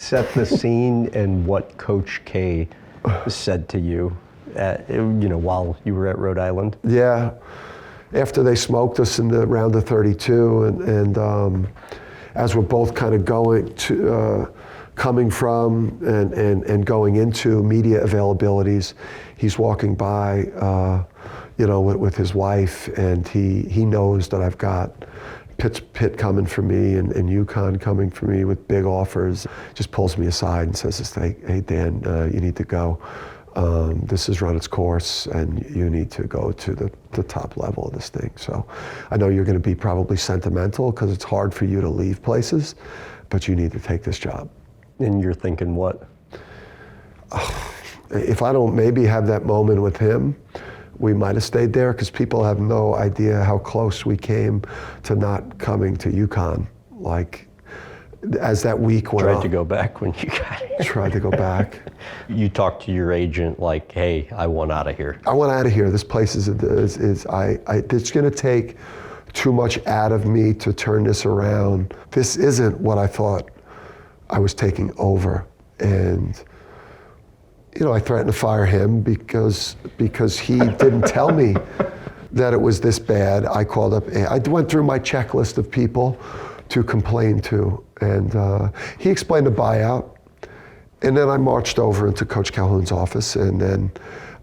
Set the scene and what Coach K said to you, while you were at Rhode Island. Yeah, after they smoked us in the round of 32, and as we're both kind of coming from and going into media availabilities, he's walking by, with his wife, and he knows that I've got Pitt coming for me and UConn coming for me with big offers. Just pulls me aside and says, hey Dan, you need to go. This has run its course and you need to go to the top level of this thing. So I know you're going to be probably sentimental because it's hard for you to leave places, but you need to take this job. And you're thinking what? If I don't maybe have that moment with him, we might have stayed there, because people have no idea how close we came to not coming to UConn. Like, as that week went on. Tried to go back when you got here. Tried to go back. You talked to your agent like, hey, I want out of here. I want out of here. This place it's going to take too much out of me to turn this around. This isn't what I thought I was taking over. And I threatened to fire him because he didn't tell me that it was this bad. I called up, I went through my checklist of people to complain to, and he explained the buyout. And then I marched over into Coach Calhoun's office, and then,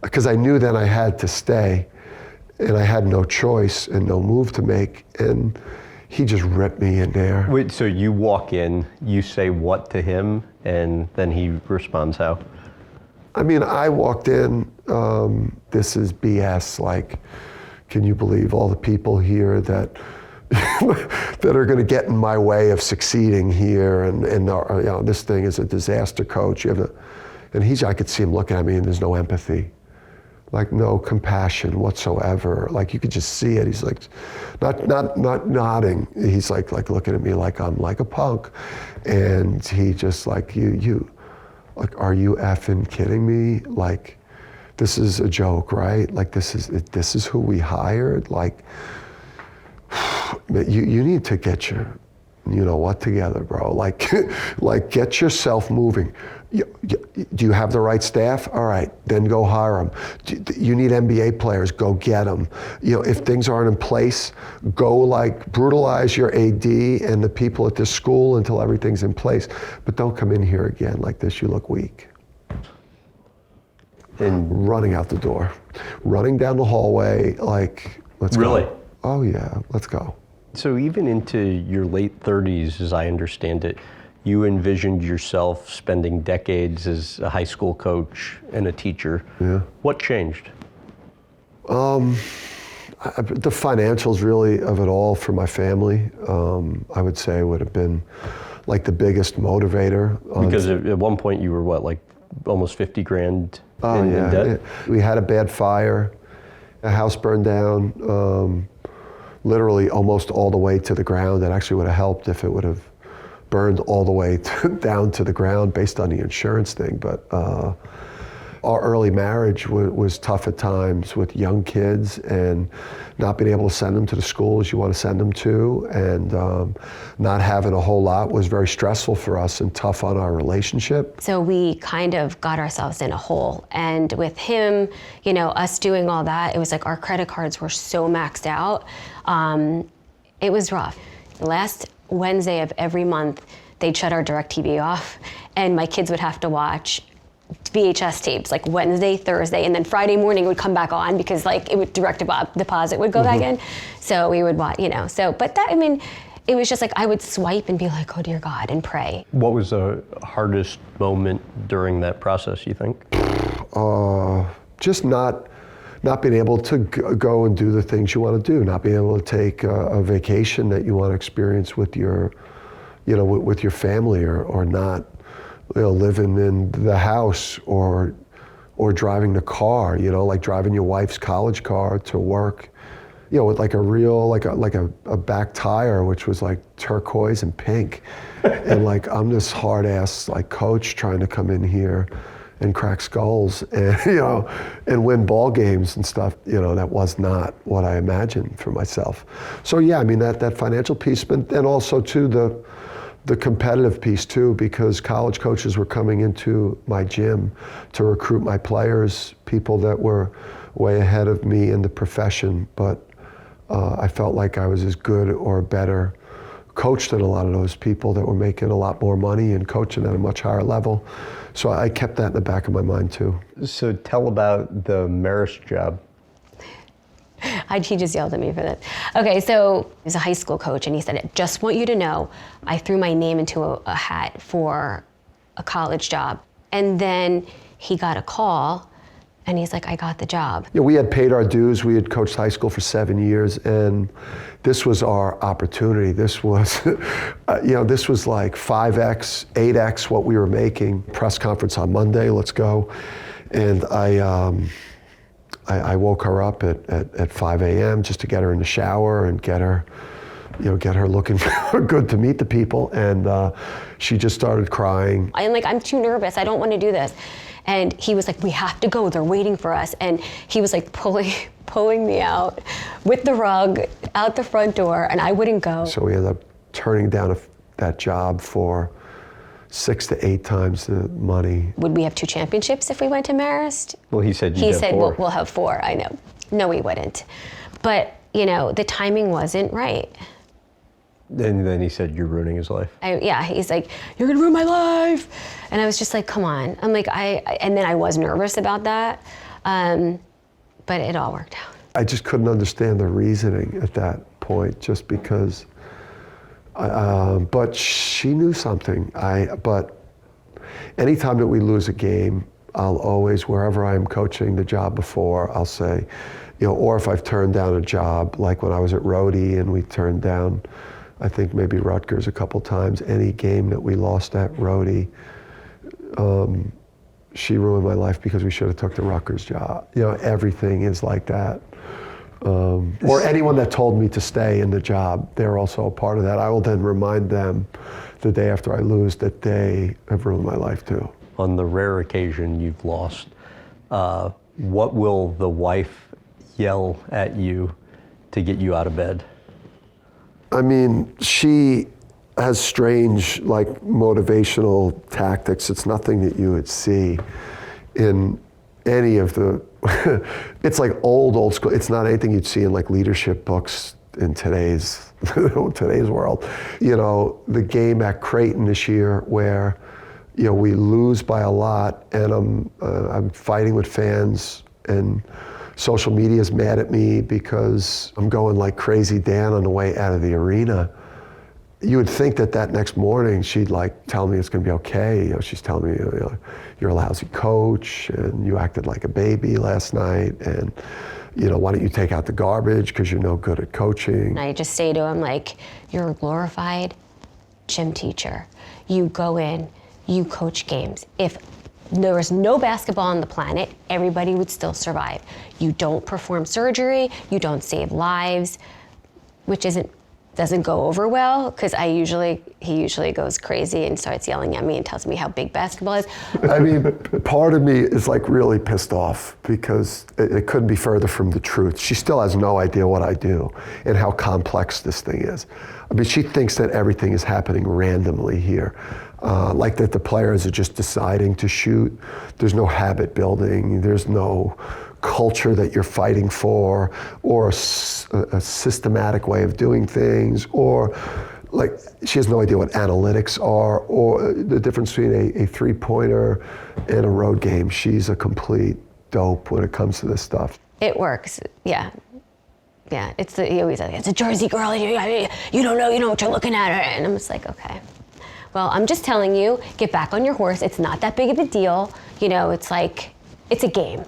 because I knew then I had to stay, and I had no choice and no move to make, and he just ripped me in there. Wait, so you walk in, you say what to him, and then he responds how? I mean, I walked in, this is BS, like, can you believe all the people here that that are going to get in my way of succeeding here, and this thing is a disaster, coach. And I could see him looking at me, and there's no empathy, like no compassion whatsoever. Like you could just see it. He's like, not nodding. He's like looking at me like I'm like a punk, and he just like you. Like, are you effing kidding me? Like, this is a joke, right? Like, this is who we hired? Like, you need to get your, together, bro. Like, get yourself moving. Do you have the right staff? All right, then go hire them. You need NBA players, go get them. If things aren't in place, go brutalize your AD and the people at this school until everything's in place. But don't come in here again like this, you look weak. And running out the door, running down the hallway, like, let's really? Go. Oh yeah, let's go. So even into your late 30s, as I understand it, you envisioned yourself spending decades as a high school coach and a teacher. Yeah. What changed? The financials really of it all for my family, I would say would have been like the biggest motivator. Because at one point you were what, like almost 50 grand in debt? We had a bad fire, a house burned down, literally almost all the way to the ground. That actually would have helped if it would have burned all the way down to the ground based on the insurance thing. But our early marriage was tough at times with young kids and not being able to send them to the schools you want to send them to, and not having a whole lot was very stressful for us and tough on our relationship. So we kind of got ourselves in a hole. And with him, us doing all that, it was like our credit cards were so maxed out. It was rough. Last Wednesday of every month, they'd shut our DirecTV off, and my kids would have to watch VHS tapes, like Wednesday, Thursday, and then Friday morning would come back on because it would direct deposit would go back in. So we would watch, but it was just like I would swipe and be like, oh dear God, and pray. What was the hardest moment during that process, you think? Just not being able to go and do the things you want to do, not being able to take a vacation that you want to experience with your, with your family, or not, living in the house or driving the car, like driving your wife's college car to work, with like a real, like a back tire, which was like turquoise and pink. And like, I'm this hard ass coach trying to come in here and crack skulls and, and win ball games and stuff, that was not what I imagined for myself. So yeah, that financial piece, but then also too the competitive piece too, because college coaches were coming into my gym to recruit my players, people that were way ahead of me in the profession, but I felt like I was as good or better coach than a lot of those people that were making a lot more money and coaching at a much higher level. So I kept that in the back of my mind too. So tell about the Marist job. He just yelled at me for that. Okay, so he was a high school coach, and he said, I just want you to know, I threw my name into a hat for a college job. And then he got a call, and he's like, I got the job. You know, we had paid our dues. We had coached high school for 7 years, and this was our opportunity. This was, this was like 5X, 8X what we were making. Press conference on Monday, let's go. And I woke her up at 5 a.m. just to get her in the shower and get her looking good to meet the people. And she just started crying. I'm too nervous. I don't want to do this. And he was like, we have to go. They're waiting for us. And he was like pulling me out with the rug out the front door, and I wouldn't go. So we ended up turning down that job for 6 to 8 times the money. Would we have 2 championships if we went to Marist? Well, he said He said, we'll have 4. I know. No, we wouldn't. But, the timing wasn't right. And then he said, you're ruining his life. He's like, you're gonna ruin my life. And I was just like, come on. I'm like, and then I was nervous about that. But it all worked out. I just couldn't understand the reasoning at that point, just because, but she knew something. But anytime that we lose a game, I'll always, wherever I am coaching the job before, I'll say, or if I've turned down a job, like when I was at Rhodey and we turned down, I think maybe Rutgers a couple times, any game that we lost at Rhodey, she ruined my life because we should have took the Rutgers job. Everything is like that. Or anyone that told me to stay in the job, they're also a part of that. I will then remind them the day after I lose that they have ruined my life too. On the rare occasion you've lost, what will the wife yell at you to get you out of bed? I mean, she has strange, motivational tactics. It's nothing that you would see in any of the, it's like old school. It's not anything you'd see in leadership books in today's world. The game at Creighton this year where, we lose by a lot, and I'm fighting with fans, and social media is mad at me because I'm going like crazy Dan on the way out of the arena. You would think that next morning she'd tell me it's going to be okay. She's telling me, you're a lousy coach and you acted like a baby last night, and why don't you take out the garbage because you're no good at coaching. I just say to him, you're a glorified gym teacher. You go in, you coach games. If there was no basketball on the planet, everybody would still survive. You don't perform surgery, you don't save lives, which doesn't go over well, because he usually goes crazy and starts yelling at me and tells me how big basketball is. I mean, part of me is really pissed off because it couldn't be further from the truth. She still has no idea what I do and how complex this thing is. I mean, she thinks that everything is happening randomly here. That the players are just deciding to shoot. There's no habit building. There's no culture that you're fighting for, or a systematic way of doing things, or she has no idea what analytics are, or the difference between a three-pointer and a road game. She's a complete dope when it comes to this stuff. It works, yeah. Yeah, he always says, it's a Jersey girl, you don't know what you're looking at her. And I'm just like, okay. Well, I'm just telling you, get back on your horse. It's not that big of a deal. It's a game.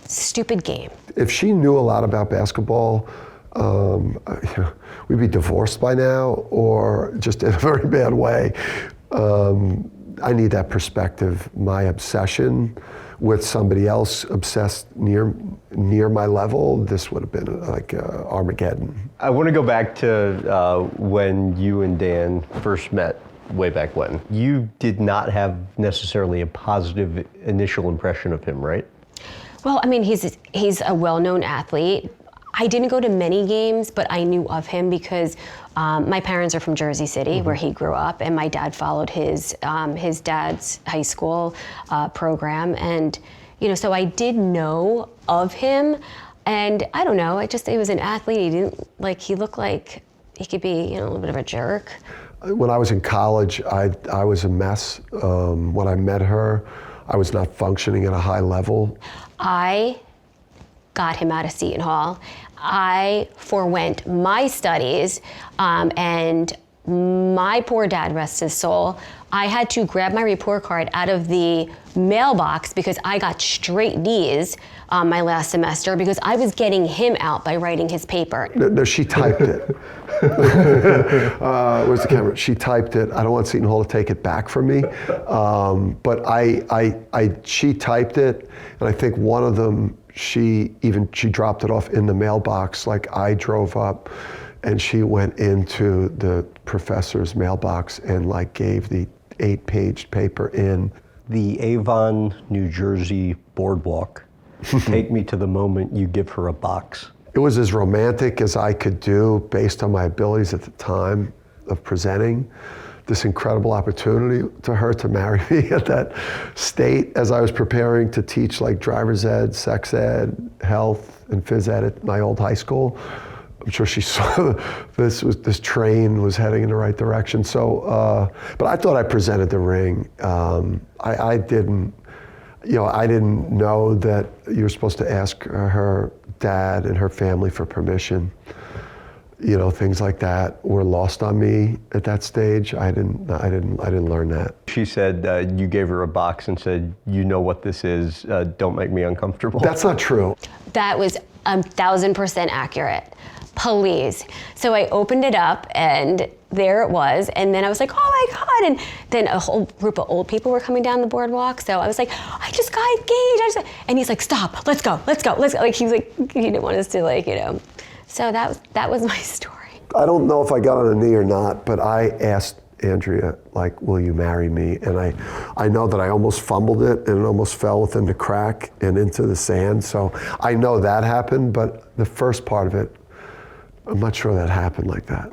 Stupid game. If she knew a lot about basketball, we'd be divorced by now, or just in a very bad way. I need that perspective. My obsession with somebody else obsessed near my level, this would have been Armageddon. I want to go back to when you and Dan first met way back when. You did not have necessarily a positive initial impression of him, right? Well, I mean, he's a well-known athlete. I didn't go to many games, but I knew of him because My parents are from Jersey City, where he grew up, and my dad followed his dad's high school program, and so I did know of him, and I don't know, he was an athlete. He looked like he could be, a little bit of a jerk. When I was in college, I was a mess. When I met her, I was not functioning at a high level. I got him out of Seton Hall. I forwent my studies, and my poor dad, rest his soul, I had to grab my report card out of the mailbox because I got straight D's my last semester because I was getting him out by writing his paper. No, she typed it. Where's the camera? She typed it. I don't want Seton Hall to take it back from me, but she typed it, and I think one of them, she dropped it off in the mailbox. Like, I drove up, and she went into the professor's mailbox and gave the 8-page paper in. The Avon, New Jersey boardwalk. Take me to the moment you give her a box. It was as romantic as I could do based on my abilities at the time of presenting this incredible opportunity to her to marry me at that state as I was preparing to teach driver's ed, sex ed, health, and phys ed at my old high school. I'm sure she saw this train was heading in the right direction. So, but I thought I presented the ring. I didn't know that you were supposed to ask her dad and her family for permission. Things like that were lost on me at that stage. I didn't learn that. She said you gave her a box and said, "You know what this is. Don't make me uncomfortable." That's not true. That was 1,000% accurate. Please. So I opened it up, and there it was. And then I was like, oh my God. And then a whole group of old people were coming down the boardwalk. So I was like, I just got engaged. And he's like, stop, let's go. Like, he was like, he didn't want us to So that was my story. I don't know if I got on a knee or not, but I asked Andrea, will you marry me? And I know that I almost fumbled it, and it almost fell within the crack and into the sand. So I know that happened, but the first part of it, I'm not sure that happened like that.